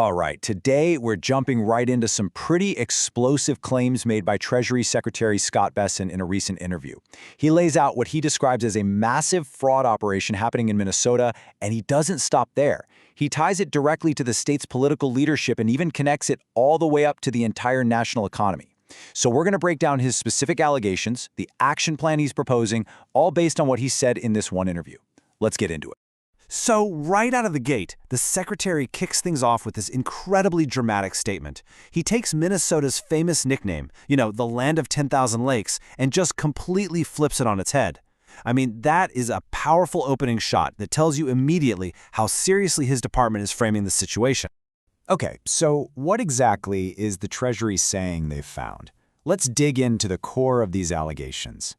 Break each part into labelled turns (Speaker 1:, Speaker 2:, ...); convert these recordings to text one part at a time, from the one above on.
Speaker 1: All right, today we're jumping right into some pretty explosive claims made by Treasury Secretary Scott Bessent in a recent interview. He lays out what he describes as a massive fraud operation happening in Minnesota, and he doesn't stop there. He ties it directly to the state's political leadership and even connects it all the way up to the entire national economy. So we're going to break down his specific allegations, the action plan he's proposing, all based on what he said in this one interview. Let's get into it.
Speaker 2: So right out of the gate, the secretary kicks things off with this incredibly dramatic statement. He takes Minnesota's famous nickname, the land of 10,000 lakes, and just completely flips it on its head. I mean, that is a powerful opening shot that tells you immediately how seriously his department is framing the situation.
Speaker 1: Okay, so what exactly is the Treasury saying they've found? Let's dig into the core of these allegations.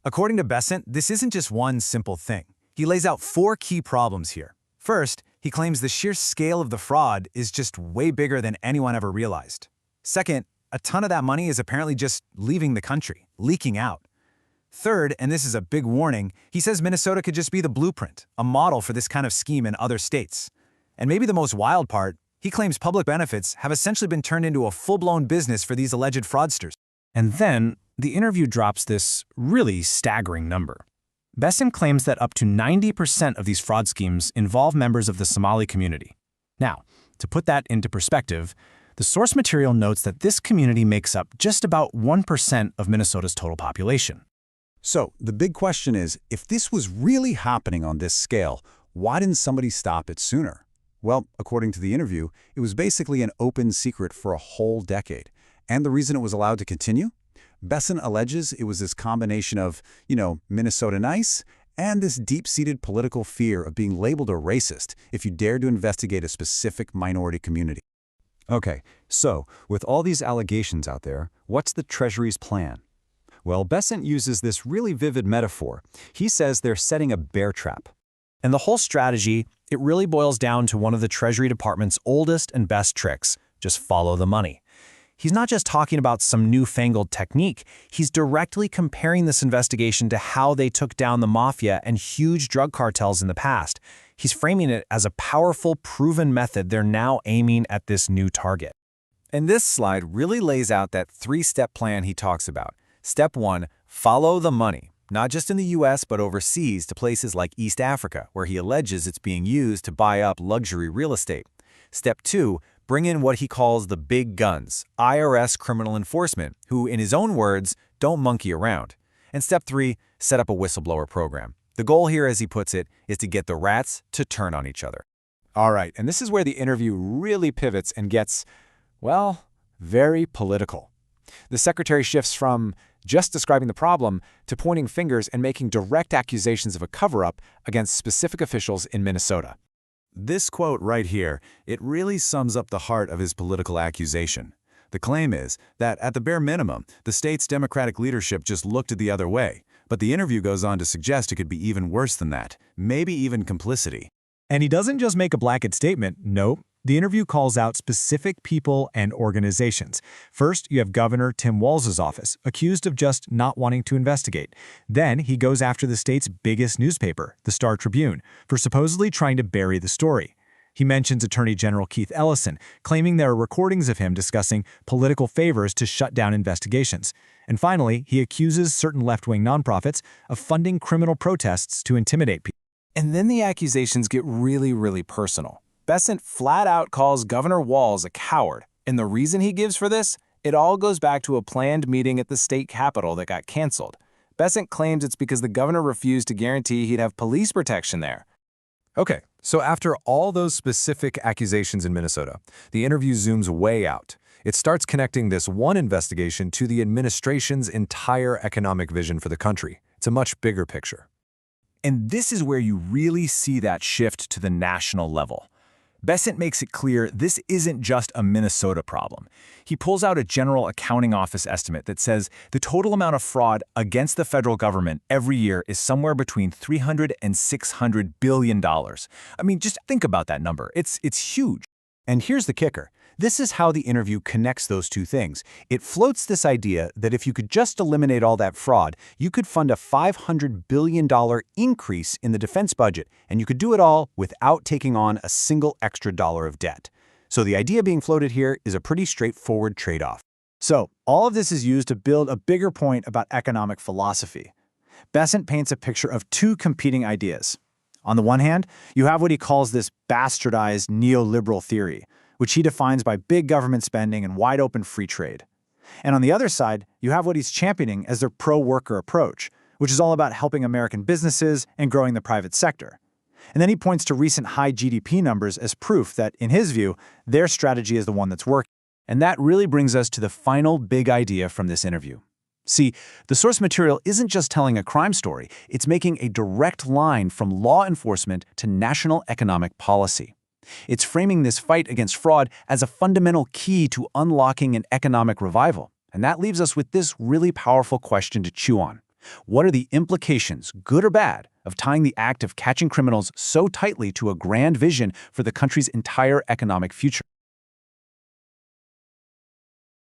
Speaker 2: According to Bessent, this isn't just one simple thing. He lays out 4 key problems here. First, he claims the sheer scale of the fraud is just way bigger than anyone ever realized. Second, a ton of that money is apparently just leaving the country, leaking out. Third, and this is a big warning, he says Minnesota could just be the blueprint, a model for this kind of scheme in other states. And maybe the most wild part, he claims public benefits have essentially been turned into a full-blown business for these alleged fraudsters. And then, the interview drops this really staggering number. Bessent claims that up to 90% of these fraud schemes involve members of the Somali community. Now, to put that into perspective, the source material notes that this community makes up just about 1% of Minnesota's total population.
Speaker 3: So, the big question is, if this was really happening on this scale, why didn't somebody stop it sooner? Well, according to the interview, it was basically an open secret for a whole decade. And the reason it was allowed to continue? Bessent alleges it was this combination of, Minnesota nice, and this deep-seated political fear of being labeled a racist if you dared to investigate a specific minority community.
Speaker 1: Okay, so with all these allegations out there, what's the Treasury's plan? Well, Bessent uses this really vivid metaphor. He says they're setting a bear trap.
Speaker 2: And the whole strategy, it really boils down to one of the Treasury Department's oldest and best tricks: just follow the money. He's not just talking about some newfangled technique, he's directly comparing this investigation to how they took down the mafia and huge drug cartels in the past. He's framing it as a powerful, proven method they're now aiming at this new target.
Speaker 1: And this slide really lays out that 3-step plan he talks about. Step 1, follow the money, not just in the US but overseas to places like East Africa, where he alleges it's being used to buy up luxury real estate. Step 2, bring in what he calls the big guns, IRS criminal enforcement, who, in his own words, don't monkey around. And Step 3, set up a whistleblower program. The goal here, as he puts it, is to get the rats to turn on each other. All right, and this is where the interview really pivots and gets, well, very political. The secretary shifts from just describing the problem to pointing fingers and making direct accusations of a cover-up against specific officials in Minnesota.
Speaker 3: This quote right here, it really sums up the heart of his political accusation. The claim is that, at the bare minimum, the state's Democratic leadership just looked the other way. But the interview goes on to suggest it could be even worse than that, maybe even complicity.
Speaker 2: And he doesn't just make a blanket statement. Nope. The interview calls out specific people and organizations. First, you have Governor Tim Walz's office, accused of just not wanting to investigate. Then he goes after the state's biggest newspaper, the Star Tribune, for supposedly trying to bury the story. He mentions Attorney General Keith Ellison, claiming there are recordings of him discussing political favors to shut down investigations. And finally, he accuses certain left-wing nonprofits of funding criminal protests to intimidate people.
Speaker 1: And then the accusations get really personal. Bessent flat out calls Governor Walz a coward, and the reason he gives for this? It all goes back to a planned meeting at the state capitol that got canceled. Bessent claims it's because the governor refused to guarantee he'd have police protection there. Okay, so after all those specific accusations in Minnesota, the interview zooms way out. It starts connecting this one investigation to the administration's entire economic vision for the country. It's a much bigger picture. And this is where you really see that shift to the national level. Bessent makes it clear this isn't just a Minnesota problem. He pulls out a General Accounting Office estimate that says the total amount of fraud against the federal government every year is somewhere between $300 and $600 billion. I mean, just think about that number. It's huge. And here's the kicker. This is how the interview connects those two things. It floats this idea that if you could just eliminate all that fraud, you could fund a $500 billion increase in the defense budget, and you could do it all without taking on a single extra dollar of debt.
Speaker 3: So the idea being floated here is a pretty straightforward trade-off.
Speaker 2: So, all of this is used to build a bigger point about economic philosophy. Bessent paints a picture of two competing ideas. On the one hand, you have what he calls this bastardized neoliberal theory, which he defines by big government spending and wide-open free trade. And on the other side, you have what he's championing as their pro-worker approach, which is all about helping American businesses and growing the private sector. And then he points to recent high GDP numbers as proof that, in his view, their strategy is the one that's working.
Speaker 1: And that really brings us to the final big idea from this interview. See, the source material isn't just telling a crime story, it's making a direct line from law enforcement to national economic policy. It's framing this fight against fraud as a fundamental key to unlocking an economic revival. And that leaves us with this really powerful question to chew on. What are the implications, good or bad, of tying the act of catching criminals so tightly to a grand vision for the country's entire economic future?